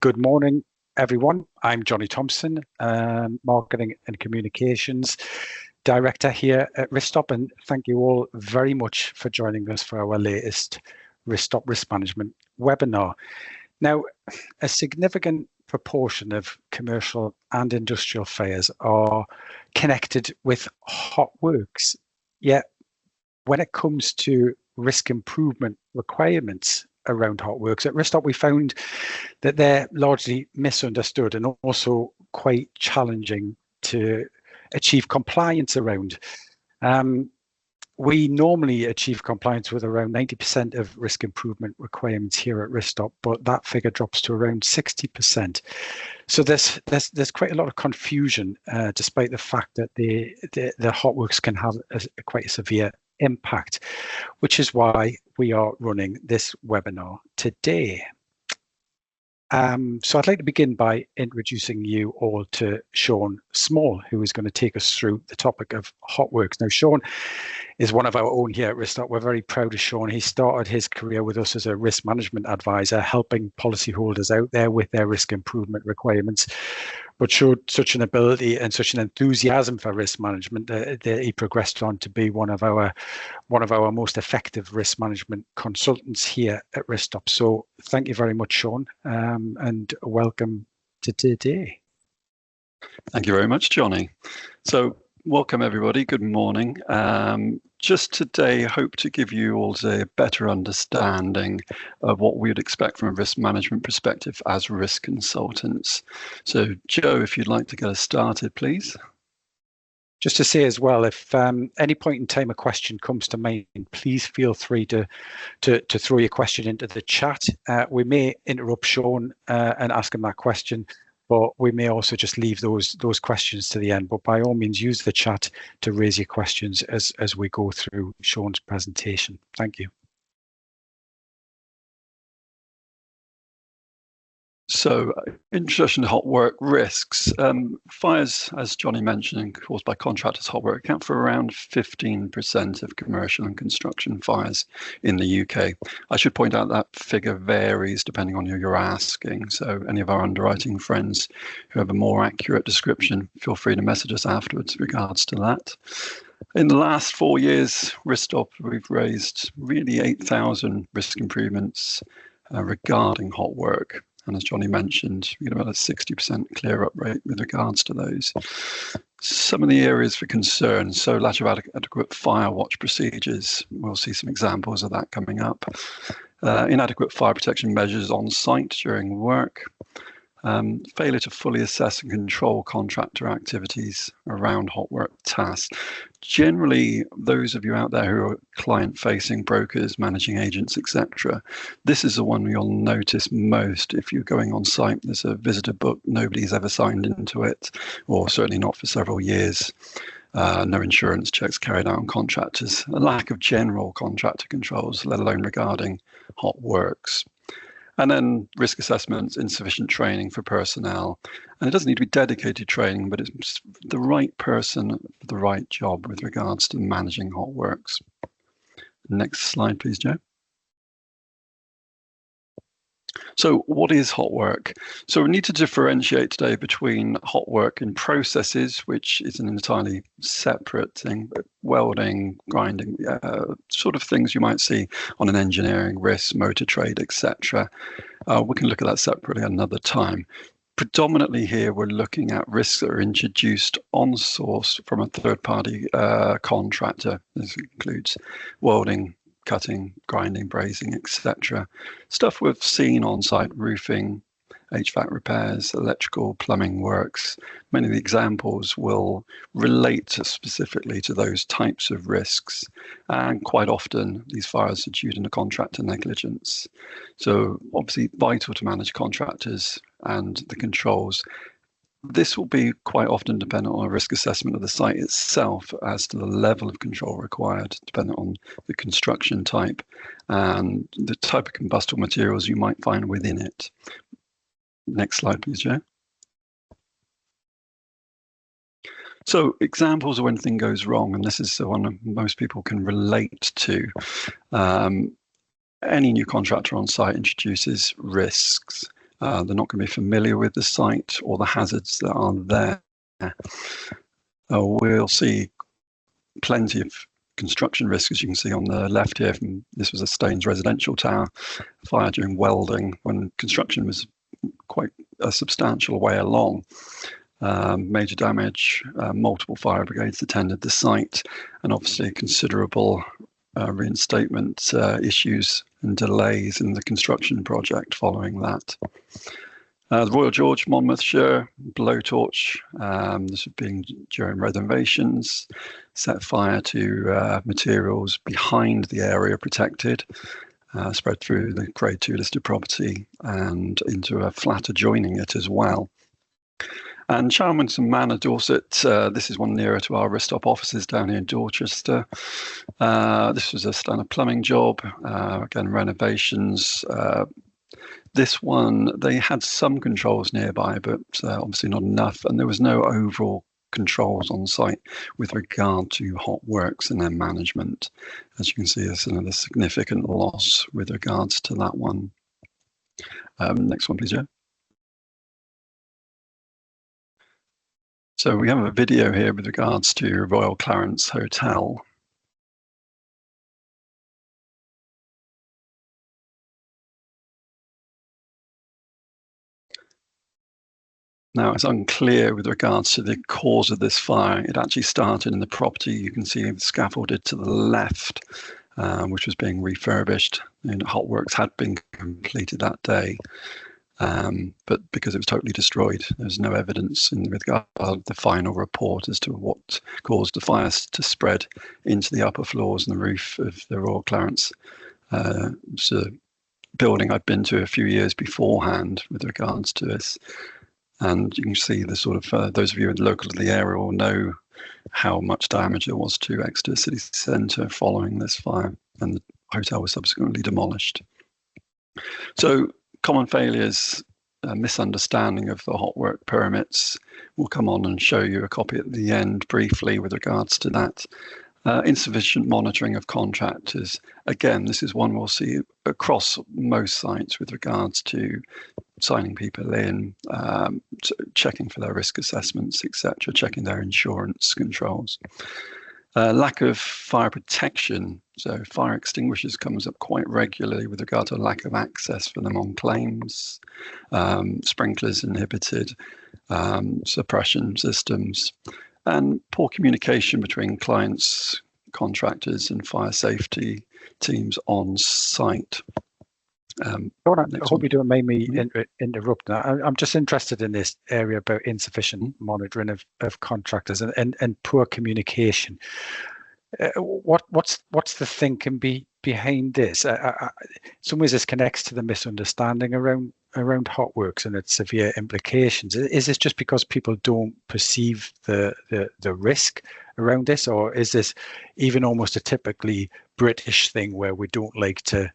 Good morning, everyone. I'm Johnny Thompson, Marketing and Communications Director here at RiskSTOP, and thank you all very much for joining us for our latest RiskSTOP Risk Management webinar. Now, a significant proportion of commercial and industrial fires are connected with hot works, yet when it comes to risk improvement requirements around hot works at RiskSTOP, we found that they're largely misunderstood and also quite challenging to achieve compliance around. We normally achieve compliance with around 90% of risk improvement requirements here at RiskSTOP, but that figure drops to around 60%. So there's quite a lot of confusion, despite the fact that the hot works can have quite a severe impact, which is why we are running this webinar today. So I'd like to begin by introducing you all to Shaun Small, who is going to take us through the topic of hot works. Now, Shaun is one of our own here at RiskSTOP. We're very proud of Shaun. He started his career with us as a risk management advisor, helping policyholders out there with their risk improvement requirements, but showed such an ability and such an enthusiasm for risk management that he progressed on to be one of our most effective risk management consultants here at RiskSTOP. So thank you very much, Shaun, and welcome to today. Thank you very much, Johnny. So welcome everybody, good morning. Just today, hope to give you all a better understanding of what we would expect from a risk management perspective as risk consultants. So Joe, if you'd like to get us started, please. Just to say as well, if any point in time a question comes to mind, please feel free to throw your question into the chat. We may interrupt Shaun and ask him that question, but we may also just leave those questions to the end. But by all means, use the chat to raise your questions as we go through Shaun's presentation. Thank you. So, introduction to hot work risks. Fires, as Johnny mentioned, caused by contractors' hot work account for around 15% of commercial and construction fires in the UK. I should point out that figure varies depending on who you're asking. So any of our underwriting friends who have a more accurate description, feel free to message us afterwards with regards to that. In the last 4 years, RiskSTOP, we've raised really 8,000 risk improvements regarding hot work. And as Johnny mentioned, we get about a 60% clear up rate with regards to those. Some of the areas for concern, so lack of adequate fire watch procedures. We'll see some examples of that coming up. Inadequate fire protection measures on site during work. Failure to fully assess and control contractor activities around hot work tasks. Generally, those of you out there who are client-facing brokers, managing agents, etc., this is the one you'll notice most if you're going on site. There's a visitor book, nobody's ever signed into it, or certainly not for several years. No insurance checks carried out on contractors. A lack of general contractor controls, let alone regarding hot works. And then risk assessments, insufficient training for personnel. And it doesn't need to be dedicated training, but it's the right person for the right job with regards to managing hot works. Next slide, please, Joe. So what is hot work? So we need to differentiate today between hot work in processes, which is an entirely separate thing, but welding, grinding, sort of things you might see on an engineering risk, motor trade, etc. We can look at that separately another time. Predominantly here, we're looking at risks that are introduced on source from a third-party contractor. This includes welding, cutting, grinding, brazing, etc. Stuff we've seen on site: roofing, HVAC repairs, electrical, plumbing works. Many of the examples will relate specifically to those types of risks. And quite often, these fires are due to contractor negligence. So obviously vital to manage contractors and the controls. This will be quite often dependent on a risk assessment of the site itself as to the level of control required, depending on the construction type and the type of combustible materials you might find within it. Next slide, please, Joe. So examples of when anything goes wrong, and this is the one most people can relate to. Any new contractor on site introduces risks. They're not going to be familiar with the site or the hazards that are there. We'll see plenty of construction risk, as you can see on the left here. This was a Staines residential tower fire during welding when construction was quite a substantial way along. Major damage, multiple fire brigades attended the site, and obviously considerable reinstatement issues and delays in the construction project following that. The Royal George, Monmouthshire, blowtorch, this had been during renovations, set fire to materials behind the area protected, spread through the Grade 2 listed property and into a flat adjoining it as well. And Charmanson Manor, Dorset, this is one nearer to our RiskSTOP offices down here in Dorchester. This was a standard plumbing job, again, renovations. This one, they had some controls nearby, but obviously not enough. And there was no overall controls on site with regard to hot works and their management. As you can see, there's another significant loss with regards to that one. Next one, please, Joe. So we have a video here with regards to Royal Clarence Hotel. Now, it's unclear with regards to the cause of this fire. It actually started in the property. You can see the scaffolded to the left, which was being refurbished, and hot works had been completed that day. But because it was totally destroyed, there's no evidence in regard to the final report as to what caused the fire to spread into the upper floors and the roof of the Royal Clarence. It's a building I'd been to a few years beforehand with regards to this. And you can see the sort of, those of you local to the area will know how much damage there was to Exeter City Centre following this fire, and the hotel was subsequently demolished. So common failures, misunderstanding of the hot work permits. We'll come on and show you a copy at the end briefly with regards to that. Insufficient monitoring of contractors. Again, this is one we'll see across most sites with regards to signing people in, checking for their risk assessments, etc., checking their insurance controls. Lack of fire protection. So fire extinguishers comes up quite regularly with regard to lack of access for them on claims, sprinklers inhibited, suppression systems, and poor communication between clients, contractors, and fire safety teams on site. I hope you don't mind me interrupt. I'm just interested in this area about insufficient monitoring of contractors and poor communication. What's the thinking behind this? In some ways, this connects to the misunderstanding around hot works and its severe implications. Is this just because people don't perceive the risk around this, or is this even almost a typically British thing where we don't like to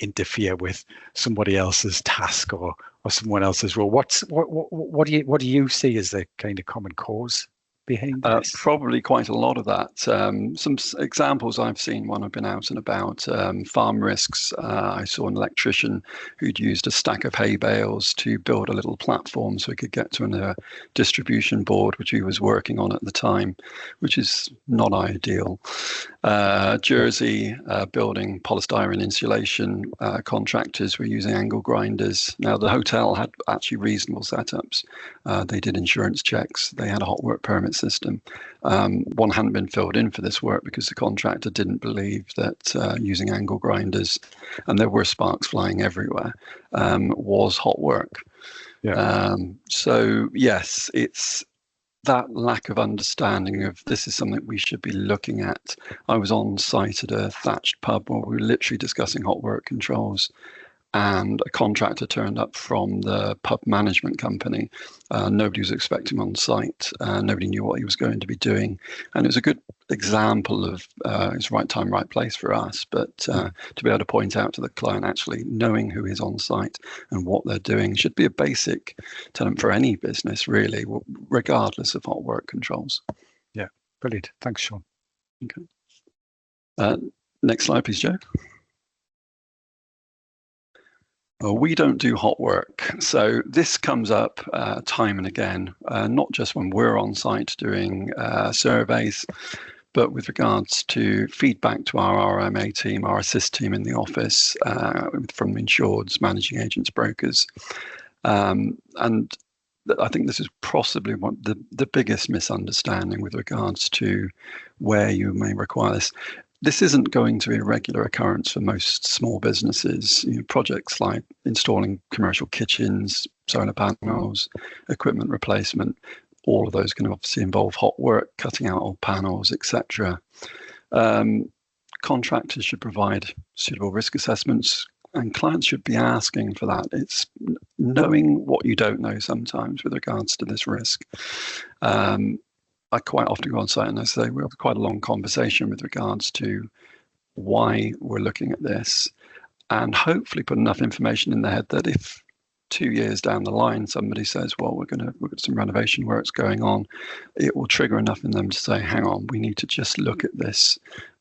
interfere with somebody else's task or someone else's role? What do you see as the kind of common cause behind this? Probably quite a lot of that. Some examples I've seen when I've been out and about, farm risks. I saw an electrician who'd used a stack of hay bales to build a little platform so he could get to a distribution board, which he was working on at the time, which is not ideal. Jersey, building polystyrene insulation, contractors were using angle grinders. Now, the hotel had actually reasonable setups. They did insurance checks. They had a hot work permit system. One hadn't been filled in for this work because the contractor didn't believe that using angle grinders, and there were sparks flying everywhere, was hot work. Yeah. So yes, it's that lack of understanding of this is something we should be looking at. I was on site at a thatched pub where we were literally discussing hot work controls, and a contractor turned up from the pub management company. Nobody was expecting him on site. Nobody knew what he was going to be doing. And it was a good example of it's right time, right place for us. But to be able to point out to the client, actually knowing who is on site and what they're doing should be a basic tenet for any business, really, regardless of hot work controls. Yeah, brilliant. Thanks, Shaun. Okay. Next slide, please, Joe. Well, we don't do hot work. So this comes up time and again, not just when we're on site doing surveys, but with regards to feedback to our RMA team, our assist team in the office, from insureds, managing agents, brokers. And I think this is possibly the biggest misunderstanding with regards to where you may require this. This isn't going to be a regular occurrence for most small businesses. Projects like installing commercial kitchens, solar panels, equipment replacement, all of those can obviously involve hot work, cutting out old panels, etc. Contractors should provide suitable risk assessments, and clients should be asking for that. It's knowing what you don't know sometimes with regards to this risk. I quite often go on site and I say we have quite a long conversation with regards to why we're looking at this, and hopefully put enough information in their head that if 2 years down the line somebody says, well, we've got some renovation works going on, it will trigger enough in them to say, hang on, we need to just look at this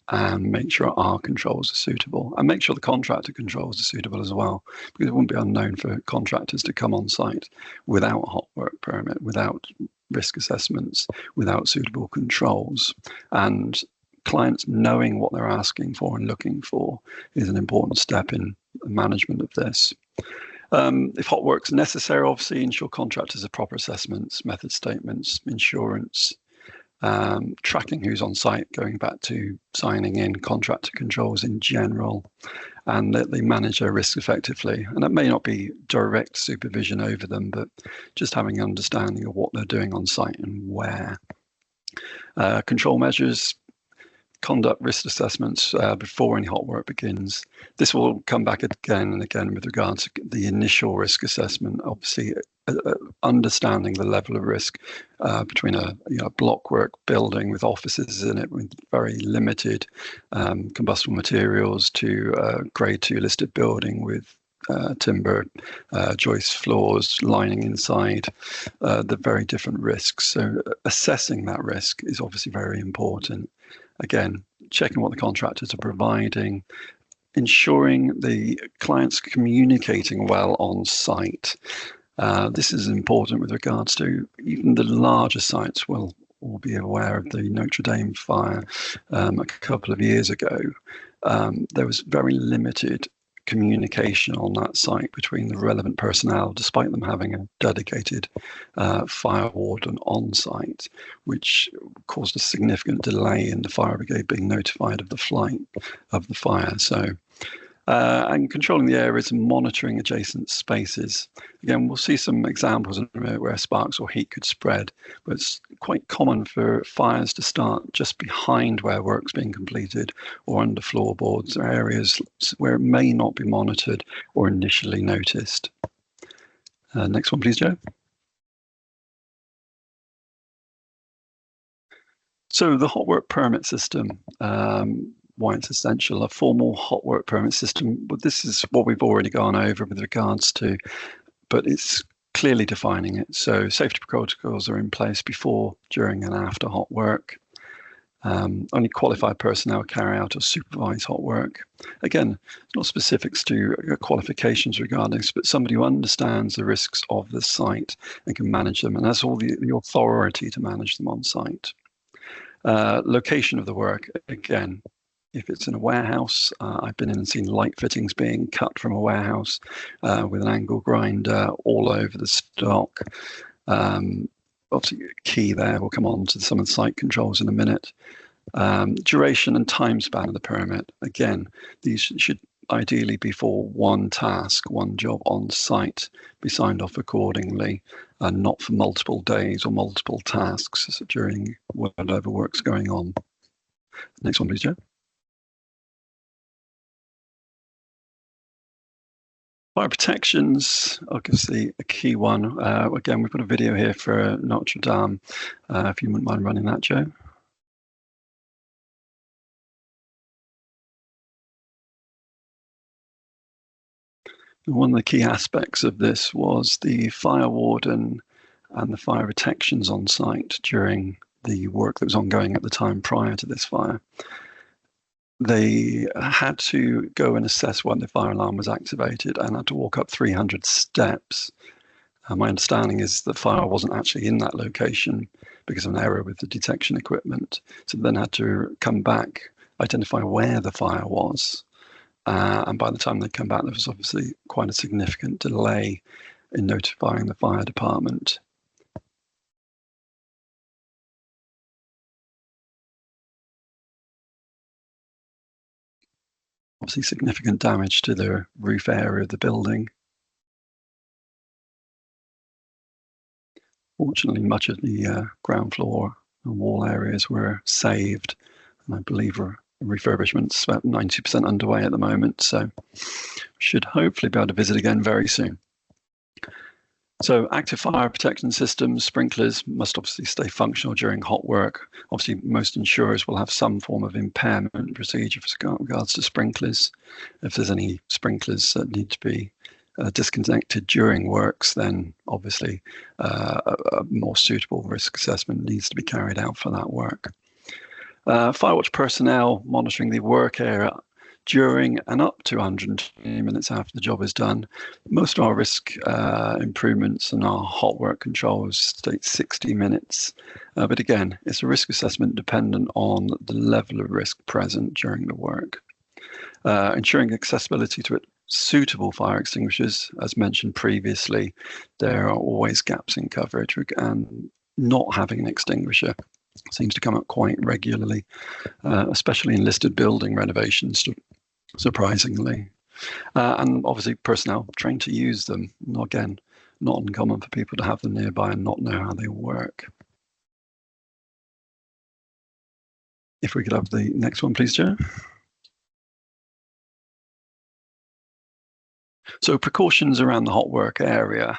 and make sure our controls are suitable, and make sure the contractor controls are suitable as well, because it wouldn't be unknown for contractors to come on site without a hot work permit, without risk assessments, without suitable controls. And clients knowing what they're asking for and looking for is an important step in the management of this. If hot work's necessary, obviously ensure contractors have proper assessments, method statements, insurance, tracking who's on site, going back to signing in contractor controls in general, and that they manage their risks effectively. And that may not be direct supervision over them, but just having an understanding of what they're doing on site and where. Control measures, conduct risk assessments before any hot work begins. This will come back again and again with regards to the initial risk assessment. Obviously, understanding the level of risk between a block work building with offices in it with very limited combustible materials to a grade 2 listed building with timber, joist floors, lining inside, the very different risks. So assessing that risk is obviously very important. Again, checking what the contractors are providing, ensuring the client's communicating well on site. This is important with regards to even the larger sites will be aware of the Notre Dame fire a couple of years ago. There was very limited communication on that site between the relevant personnel, despite them having a dedicated fire warden on site, which caused a significant delay in the fire brigade being notified of the flight of the fire. So, and controlling the areas and monitoring adjacent spaces. Again, we'll see some examples in a minute where sparks or heat could spread, but it's quite common for fires to start just behind where work's being completed or under floorboards or areas where it may not be monitored or initially noticed. Next one, please, Joe. So the hot work permit system, why it's essential, a formal hot work permit system. But this is what we've already gone over with regards to, but it's clearly defining it. So safety protocols are in place before, during and after hot work. Only qualified personnel carry out or supervise hot work. Again, it's not specifics to qualifications regarding this, but somebody who understands the risks of the site and can manage them and has all the authority to manage them on site. Location of the work, again, if it's in a warehouse, I've been in and seen light fittings being cut from a warehouse with an angle grinder all over the stock. Obviously, key there, we'll come on to some of the site controls in a minute. Duration and time span of the permit. Again, these should ideally be for one task, one job on site, be signed off accordingly, and not for multiple days or multiple tasks during whatever work's going on. Next one, please, Joe. Fire protections, obviously a key one. Again, we've got a video here for Notre Dame, if you wouldn't mind running that, Joe. And one of the key aspects of this was the fire warden and the fire protections on site during the work that was ongoing at the time prior to this fire. they had to go and assess when the fire alarm was activated and had to walk up 300 steps. My understanding is the fire wasn't actually in that location because of an error with the detection equipment. So then had to come back, identify where the fire was. And by the time they come back, there was obviously quite a significant delay in notifying the fire department. Obviously significant damage to the roof area of the building. Fortunately, much of the ground floor and wall areas were saved, and I believe refurbishment's about 90% underway at the moment, so should hopefully be able to visit again very soon. So active fire protection systems, sprinklers must obviously stay functional during hot work. Obviously, most insurers will have some form of impairment procedure for regards to sprinklers. If there's any sprinklers that need to be disconnected during works, then obviously a more suitable risk assessment needs to be carried out for that work. Firewatch personnel monitoring the work area during and up to 120 minutes after the job is done. Most of our risk improvements and our hot work controls state 60 minutes. But again, it's a risk assessment dependent on the level of risk present during the work. Ensuring accessibility to suitable fire extinguishers, as mentioned previously, there are always gaps in coverage, and not having an extinguisher seems to come up quite regularly, especially in listed building renovations, surprisingly. And obviously personnel trained to use them. Again, not uncommon for people to have them nearby and not know how they work. If we could have the next one, please, Joe. So precautions around the hot work area.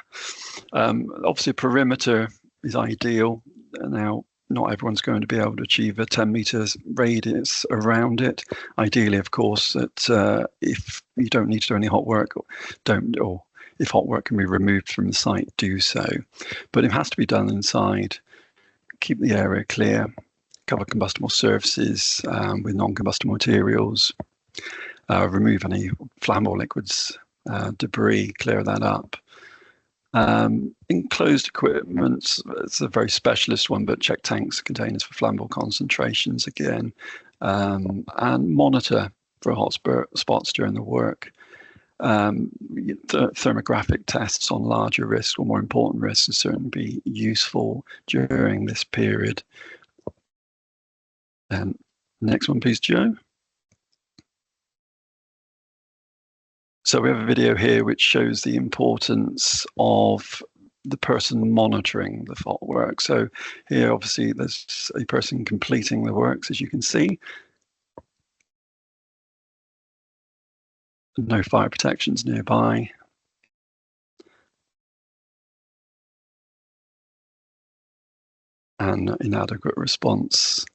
Obviously, a perimeter is ideal. Now, not everyone's going to be able to achieve a 10 meters radius around it. Ideally, of course, that if you don't need to do any hot work, or if hot work can be removed from the site, do so. But it has to be done inside. Keep the area clear. Cover combustible surfaces with non-combustible materials. Remove any flammable liquids, debris, clear that up. Enclosed equipment, it's a very specialist one, but check tanks, containers for flammable concentrations again, and monitor for hot spots during the work. Thermographic tests on larger risks or more important risks will certainly be useful during this period. Next one, please, Joe. So we have a video here which shows the importance of the person monitoring the hot work. So here, obviously, there's a person completing the works, as you can see. No fire protections nearby. And inadequate response.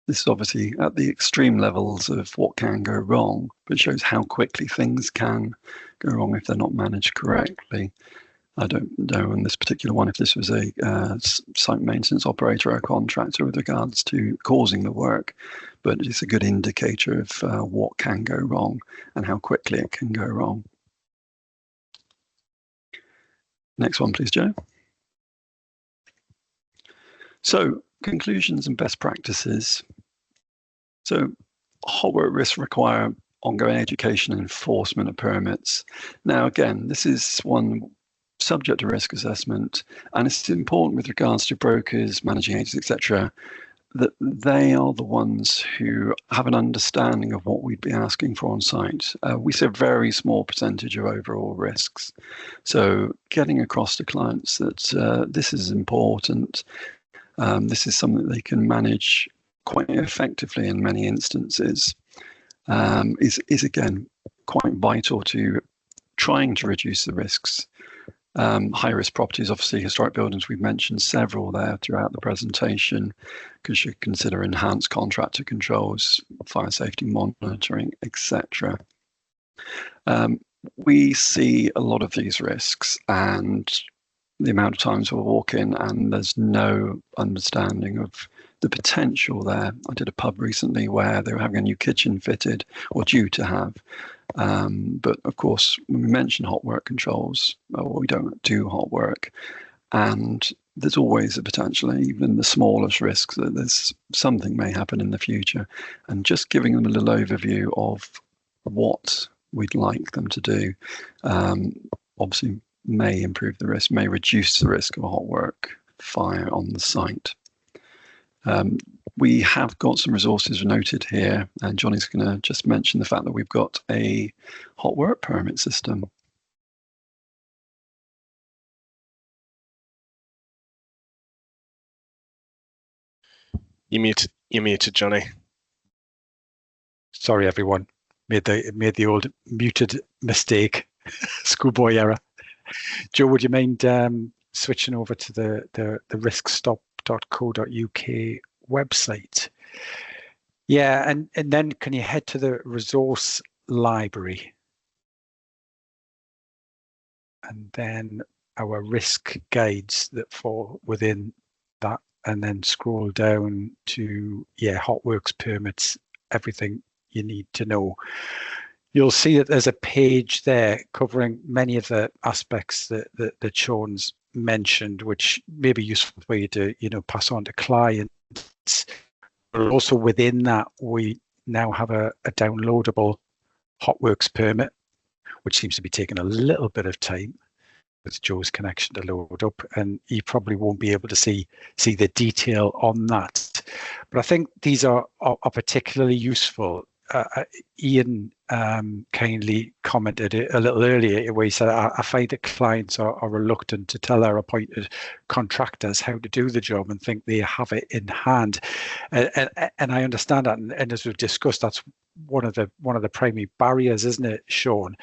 This is obviously at the extreme levels of what can go wrong, but it shows how quickly things can go wrong if they're not managed correctly. I don't know in this particular one if this was a site maintenance operator or a contractor with regards to causing the work, but it's a good indicator of what can go wrong and how quickly it can go wrong. Next one, please, Joe. So, conclusions and best practices. So hot work risks require ongoing education and enforcement of permits. Now, again, this is one subject to risk assessment, and it's important with regards to brokers, managing agents, etc., that they are the ones who have an understanding of what we'd be asking for on site. We see a very small percentage of overall risks. So getting across to clients that this is important. This is something that they can manage quite effectively in many instances, is again quite vital to trying to reduce the risks. High risk properties, obviously historic buildings, we've mentioned several there throughout the presentation, because you consider enhanced contractor controls, fire safety monitoring, etc. We see a lot of these risks, and the amount of times we'll walk in and there's no understanding of the potential there. I did a pub recently where they were having a new kitchen fitted, or due to have. But of course, when we mention hot work controls, well, we don't do hot work. And there's always a potential, even in the smallest risks, that there's something may happen in the future. And just giving them a little overview of what we'd like them to do, obviously may improve the risk, may reduce the risk of a hot work fire on the site. We have got some resources noted here, and Johnny's going to just mention the fact that we've got a hot work permit system. You muted, Johnny. Sorry, everyone. Made the old muted mistake. Schoolboy error. Joe, would you mind switching over to the RiskSTOP.co.uk website? Yeah, and then can you head to the resource library? And then our risk guides that fall within that, and then scroll down to, hot works permits, everything you need to know. You'll see that there's a page there covering many of the aspects that Shaun's mentioned, which may be useful for you to, pass on to clients. But also within that, we now have a downloadable hot works permit, which seems to be taking a little bit of time with Joe's connection to load up, and you probably won't be able to see the detail on that. But I think these are particularly useful. Ian kindly commented a little earlier where he said, I find that clients are reluctant to tell their appointed contractors how to do the job and think they have it in hand. And I understand that. And as we've discussed, that's one of the primary barriers, isn't it, Shaun?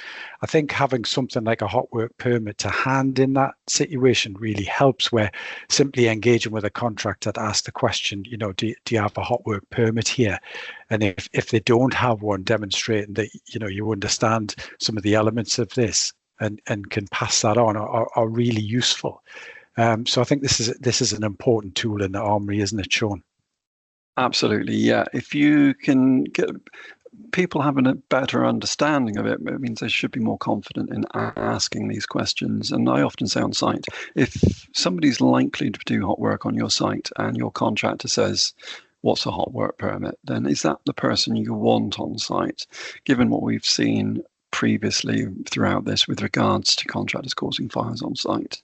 I think having something like a hot work permit to hand in that situation really helps, where simply engaging with a contractor to ask the question, do you have a hot work permit here? And if they don't have one, demonstrating that you understand some of the elements of this and can pass that on are really useful. So I think this is an important tool in the armory, isn't it, Shaun? Absolutely, yeah. If you can get people having a better understanding of it, it means they should be more confident in asking these questions. And I often say on site, if somebody's likely to do hot work on your site and your contractor says, what's a hot work permit, then is that the person you want on site? Given what we've seen previously throughout this with regards to contractors causing fires on site,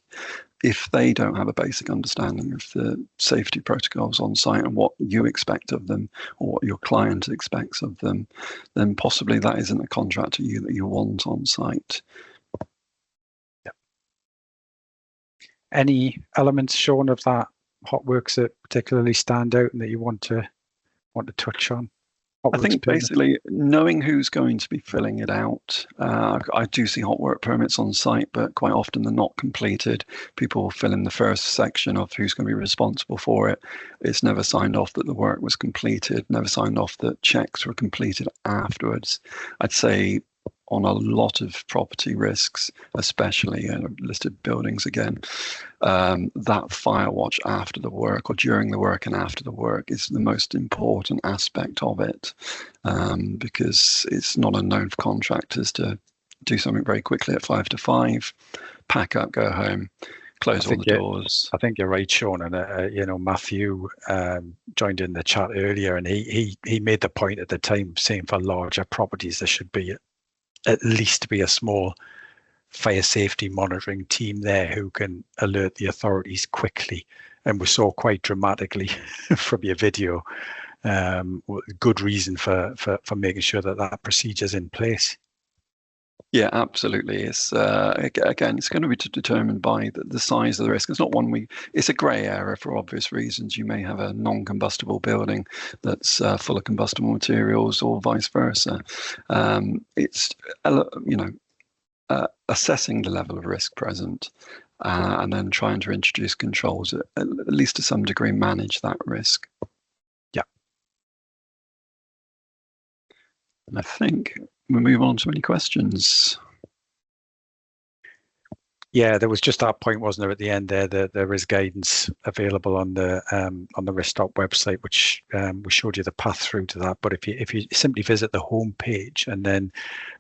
if they don't have a basic understanding of the safety protocols on site and what you expect of them or what your client expects of them, then possibly that isn't a contractor that you want on site. Yeah. Any elements, Shaun, of that hot works that particularly stand out and that you want to touch on? I think basically knowing who's going to be filling it out. I do see hot work permits on site, but quite often they're not completed. People will fill in the first section of who's going to be responsible for it. It's never signed off that the work was completed, never signed off that checks were completed afterwards. I'd say on a lot of property risks, especially listed buildings again, that fire watch after the work or during the work and after the work is the most important aspect of it, because it's not unknown for contractors to do something very quickly at 5 to 5, pack up, go home, close all the doors. I think you're right, Shaun. And Matthew joined in the chat earlier, and he made the point at the time saying for larger properties there should be at least be a small fire safety monitoring team there who can alert the authorities quickly. And we saw quite dramatically from your video, good reason for making sure that procedure is in place. Yeah, absolutely. It's again, it's going to be determined by the size of the risk. It's not one it's a grey area for obvious reasons. You may have a non-combustible building that's full of combustible materials, or vice versa. It's assessing the level of risk present, and then trying to introduce controls that, at least to some degree, manage that risk. Yeah. And I think we'll move on to any questions. Yeah, there was just that point, wasn't there, at the end there, that there is guidance available on the RiskSTOP website, which we showed you the path through to that. But if you simply visit the home page and then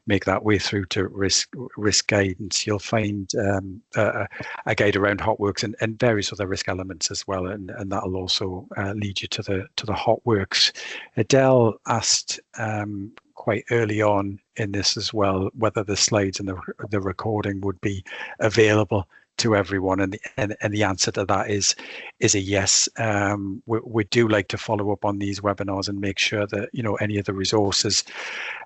make that way through to risk guidance, you'll find a guide around hotworks and various other risk elements as well, and that'll also lead you to the hotworks. Adele asked quite early on in this as well whether the slides and the recording would be available to everyone, and the answer to that is a yes. We do like to follow up on these webinars and make sure that any of the resources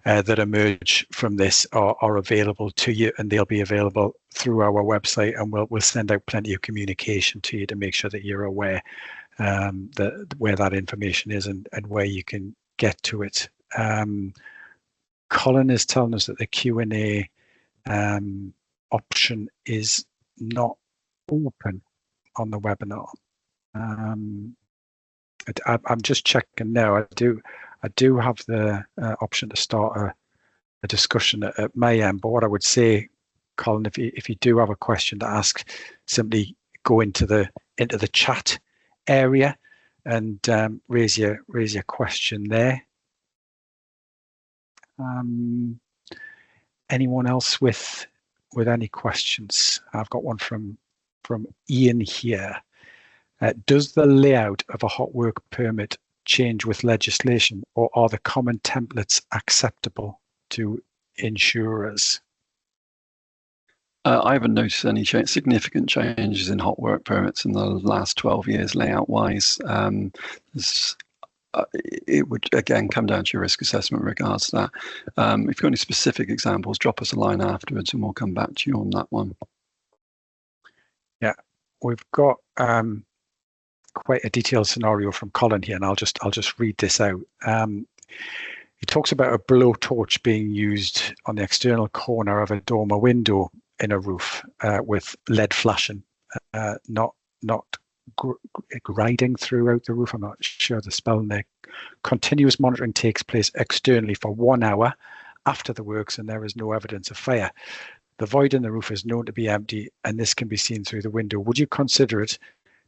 that emerge from this are available to you, and they'll be available through our website, and we'll send out plenty of communication to you to make sure that you're aware where that information is and where you can get to it. Colin is telling us that the Q&A option is not open on the webinar. I'm just checking now. I do have the option to start a discussion at my end, but what I would say, Colin, if you do have a question to ask, simply go into the chat area and raise your question there. Anyone else with any questions? I've got one from Ian here. Does the layout of a hot work permit change with legislation, or are the common templates acceptable to insurers? I haven't noticed any significant changes in hot work permits in the last 12 years layout-wise. It would again come down to your risk assessment in regards to that. If you've got any specific examples, drop us a line afterwards and we'll come back to you on that one. Yeah, we've got quite a detailed scenario from Colin here, and I'll just read this out. He talks about a blowtorch being used on the external corner of a dormer window in a roof with lead flashing, not grinding throughout the roof. I'm not sure the spelling there. Continuous monitoring takes place externally for 1 hour after the works, and there is no evidence of fire. The void in the roof is known to be empty, and this can be seen through the window. Would you consider it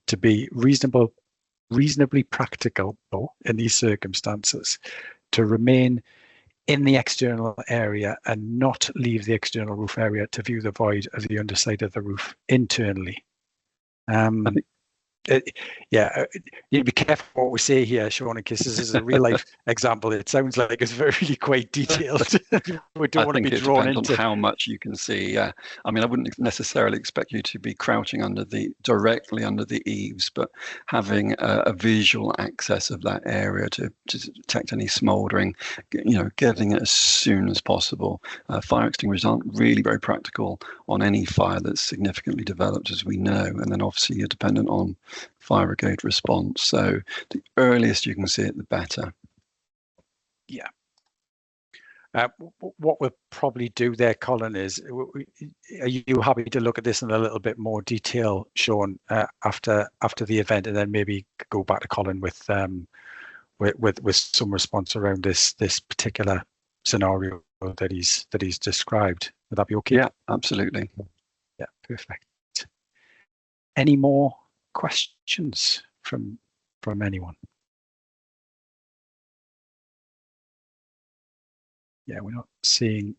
to be reasonably practical in these circumstances to remain in the external area and not leave the external roof area to view the void of the underside of the roof internally? Yeah, you be careful what we say here, Shaun, because this is a real life example. It sounds like it's really quite detailed. We don't want to be drawn into on how much you can see. Yeah, I mean, I wouldn't necessarily expect you to be crouching directly under the eaves, but having a visual access of that area to detect any smouldering, getting it as soon as possible. Fire extinguishers aren't really very practical on any fire that's significantly developed, as we know, and then obviously you're dependent on fire brigade response. So the earliest you can see it, the better. Yeah. What we'll probably do there, Colin, is, are you happy to look at this in a little bit more detail, Shaun, after the event, and then maybe go back to Colin with some response around this particular scenario that he's described? Would that be okay? Yeah, absolutely. Yeah, perfect. Any more questions from anyone? Yeah, we're not seeing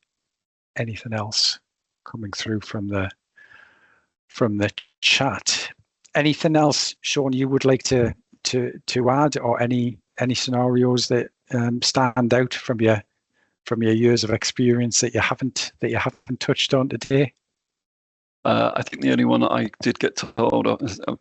anything else coming through from the chat. Anything else, Shaun, you would like to add, or any scenarios that stand out from your years of experience that you haven't touched on today? I think the only one I did get told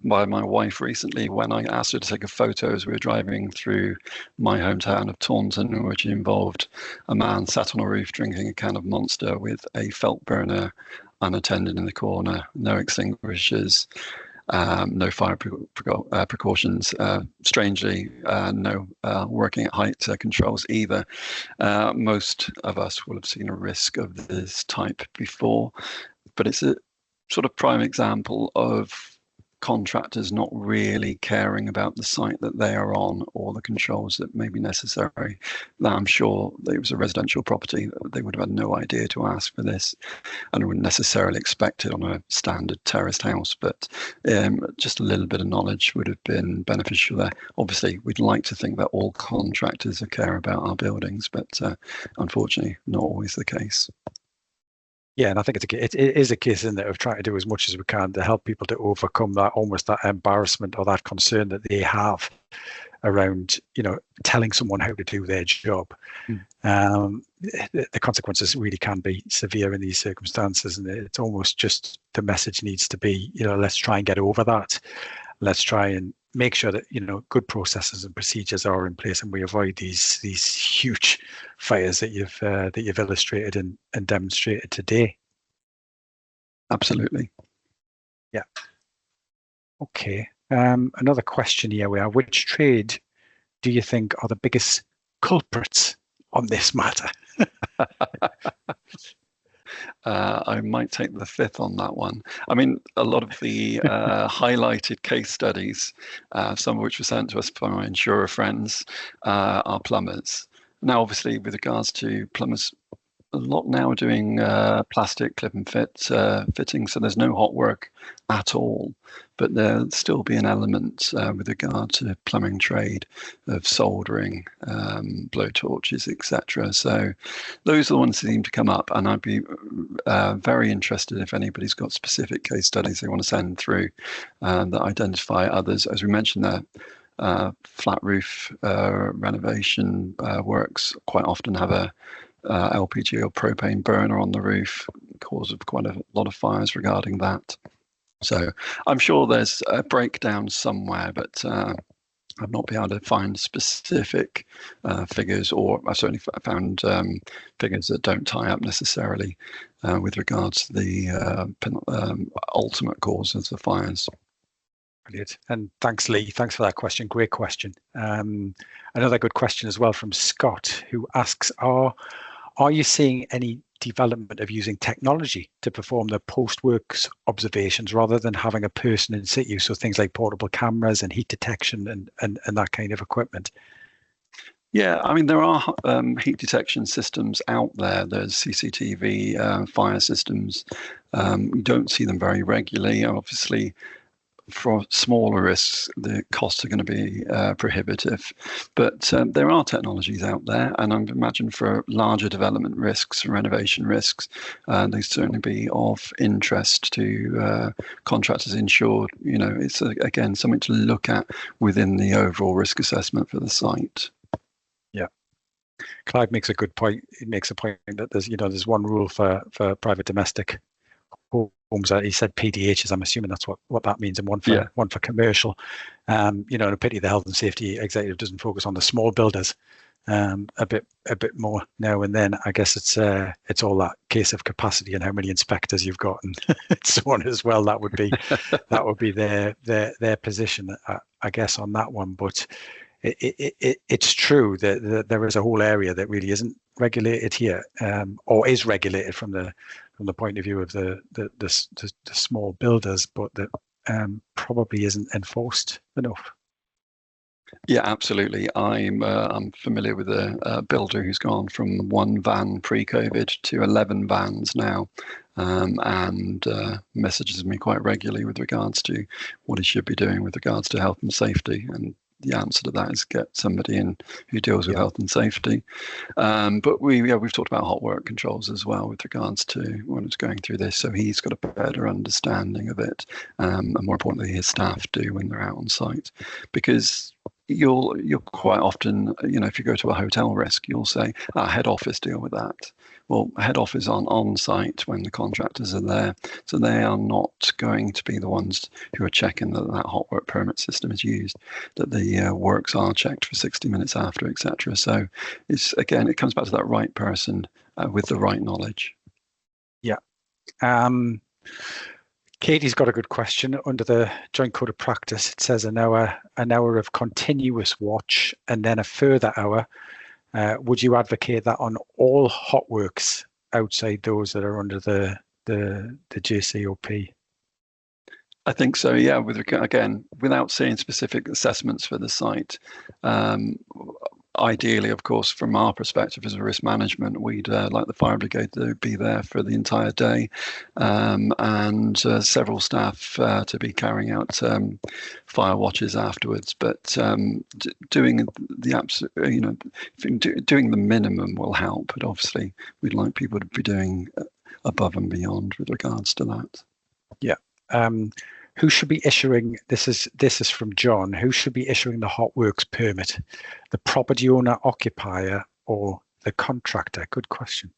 by my wife recently when I asked her to take a photo as we were driving through my hometown of Taunton, which involved a man sat on a roof drinking a can of Monster with a felt burner unattended in the corner, no extinguishers, no fire precautions, strangely, no working at height controls either. Most of us will have seen a risk of this type before, but it's a sort of prime example of contractors not really caring about the site that they are on or the controls that may be necessary. Now, I'm sure that it was a residential property. They would have had no idea to ask for this, and wouldn't necessarily expect it on a standard terraced house, but just a little bit of knowledge would have been beneficial there. Obviously, we'd like to think that all contractors care about our buildings, but unfortunately, not always the case. Yeah, and I think it is a case in that of trying to do as much as we can to help people to overcome that almost that embarrassment or that concern that they have around, telling someone how to do their job. The consequences really can be severe in these circumstances, and it's almost just the message needs to be, let's try and get over that. Let's try and make sure that good processes and procedures are in place, and we avoid these huge fires that you've illustrated and demonstrated today. Absolutely. Yeah. Okay. Another question here. We are: which trade do you think are the biggest culprits on this matter? I might take the fifth on that one. I mean, a lot of the highlighted case studies, some of which were sent to us by my insurer friends, are plumbers. Now, obviously, with regards to plumbers, a lot now are doing plastic clip and fit fittings, so there's no hot work at all. But there'll still be an element with regard to plumbing trade of soldering, blow torches, etc. So those are the ones that seem to come up, and I'd be very interested if anybody's got specific case studies they want to send through that identify others. As we mentioned there, flat roof renovation works quite often have a LPG or propane burner on the roof, cause of quite a lot of fires regarding that. So I'm sure there's a breakdown somewhere, but I've not been able to find specific figures, or I've certainly found figures that don't tie up necessarily with regards to the ultimate cause of the fires. Brilliant. And thanks, Lee. Thanks for that question. Great question. Another good question as well from Scott, who asks, are you seeing any development of using technology to perform the post-works observations rather than having a person in situ? So things like portable cameras and heat detection and that kind of equipment. Yeah, I mean, there are heat detection systems out there. There's CCTV fire systems. We don't see them very regularly. Obviously, for smaller risks, the costs are going to be prohibitive. But there are technologies out there, and I imagine for larger development risks, renovation risks, they certainly be of interest to contractors insured. It's again something to look at within the overall risk assessment for the site. Yeah, Clive makes a good point. He makes a point that there's one rule for private domestic homes. He said PDHs. I'm assuming that's what that means, and one for commercial. And a pity the health and safety executive doesn't focus on the small builders a bit more now and then. I guess it's all that case of capacity and how many inspectors you've got and so on as well. That would be their position, I guess, on that one. But it's true that there is a whole area that really isn't regulated here, or is regulated from the point of view of the small builders, but that probably isn't enforced enough. Yeah, absolutely. I'm familiar with a builder who's gone from 1 van pre-COVID to 11 vans now, and messages me quite regularly with regards to what he should be doing with regards to health and safety. And the answer to that is get somebody in who deals with health and safety. But we've talked about hot work controls as well with regards to when it's going through this. So he's got a better understanding of it, and more importantly, his staff do when they're out on site, because you'll quite often, if you go to a hotel risk, you'll say, head office deal with that. Well, head office aren't on site when the contractors are there, so they are not going to be the ones who are checking that hot work permit system is used, that the works are checked for 60 minutes after, etc. So it comes back to that right person with the right knowledge. Yeah. Katie's got a good question. Under the Joint Code of Practice, it says an hour of continuous watch and then a further hour. Would you advocate that on all hot works outside those that are under the JCOP? I think so, yeah. Again, without seeing specific assessments for the site, ideally, of course, from our perspective as a risk management, we'd like the fire brigade to be there for the entire day, and several staff to be carrying out fire watches afterwards. But doing the absolute, doing the minimum will help. But obviously, we'd like people to be doing above and beyond with regards to that. Yeah. Who should be issuing, this is from John, who should be issuing the hot works permit? The property owner, occupier, or the contractor? Good question.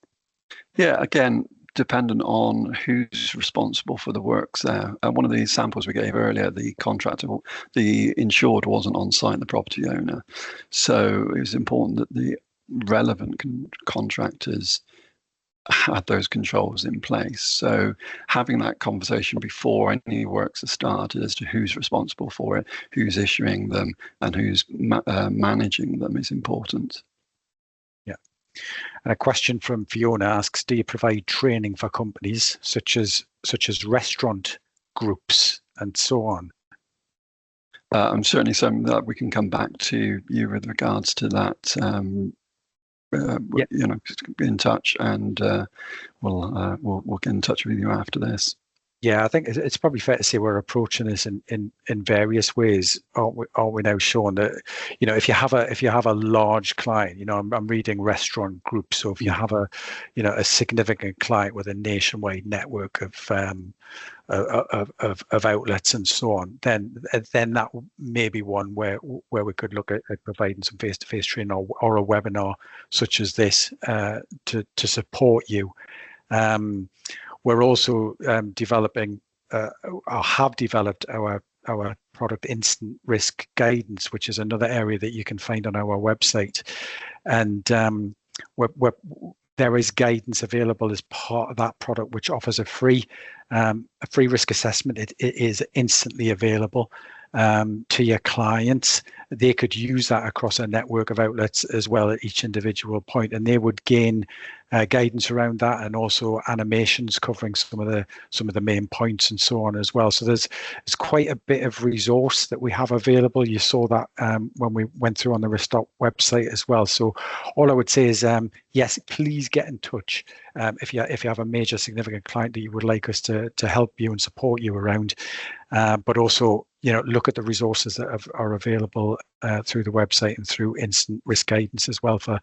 Yeah, again, dependent on who's responsible for the works there. One of the samples we gave earlier, the contractor, the insured wasn't on site, the property owner. So it was important that the relevant contractors had those controls in place. So having that conversation before any works are started as to who's responsible for it, who's issuing them, and who's managing them is important. Yeah. And a question from Fiona asks, do you provide training for companies such as restaurant groups and so on? I'm certainly something that we can come back to you with regards to that. Yeah. Be in touch, and we'll get in touch with you after this. Yeah, I think it's probably fair to say we're approaching this in various ways, aren't we now, Shaun? That if you have a large client, I'm reading restaurant groups. So if you have a significant client with a nationwide network of outlets and so on, then that may be one where we could look at providing some face-to-face training or a webinar such as this to support you. We're also developing or have developed our product Instant Risk Guidance, which is another area that you can find on our website. And there is guidance available as part of that product, which offers a free risk assessment. It is instantly available to your clients. They could use that across a network of outlets as well at each individual point, and they would gain guidance around that, and also animations covering some of the main points and so on as well. So there's quite a bit of resource that we have available. You saw that when we went through on the RiskSTOP website as well. So all I would say is yes, please get in touch if you have a major significant client that you would like us to help you and support you around, but also look at the resources that are available through the website and through Instant Risk Guidance as well for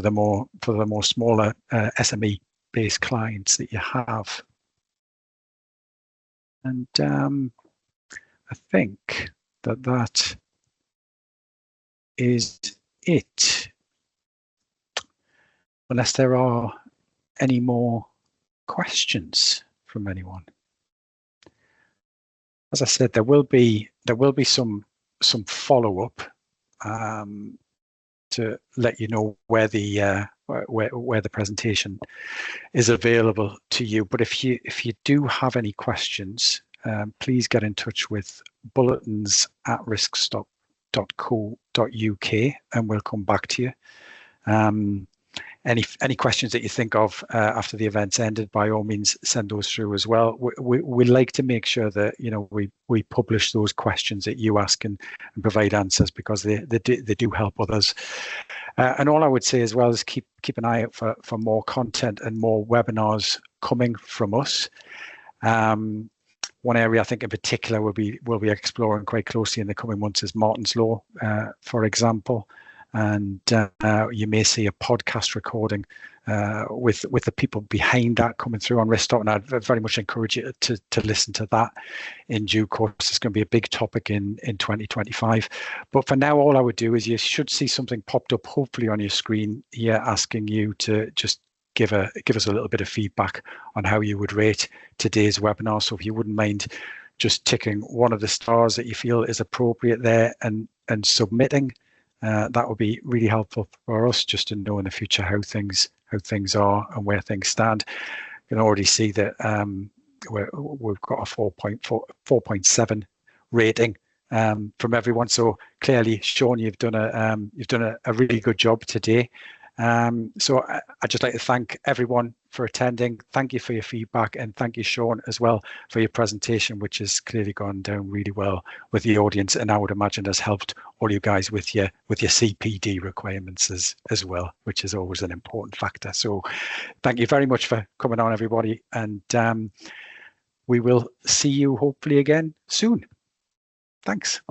the more smaller SME based clients that you have. And I think that is it, unless there are any more questions from anyone. As I said, there will be some follow-up to let you know where the presentation is available to you. But if you do have any questions, please get in touch with bulletins@riskstop.co.uk, and we'll come back to you. Any questions that you think of after the event's ended, by all means, send those through as well. We like to make sure that we publish those questions that you ask and provide answers, because they do help others. And all I would say as well is keep an eye out for more content and more webinars coming from us. One area I think in particular we'll be exploring quite closely in the coming months is Martin's Law, for example. And you may see a podcast recording with the people behind that coming through on RiskSTOP, and I'd very much encourage you to listen to that in due course. It's going to be a big topic in 2025. But for now, all I would do is you should see something popped up, hopefully on your screen here, asking you to just give us a little bit of feedback on how you would rate today's webinar. So if you wouldn't mind just ticking one of the stars that you feel is appropriate there and submitting. That would be really helpful for us just to know in the future how things are and where things stand. You can already see that we've got a 4.7 rating from everyone. So clearly, Shaun, you've done a really good job today. So I'd just like to thank everyone for attending. Thank you for your feedback, and thank you, Shaun, as well, for your presentation, which has clearly gone down really well with the audience, and I would imagine has helped all you guys with your CPD requirements as well, which is always an important factor. So thank you very much for coming on, everybody, and we will see you hopefully again soon. Thanks.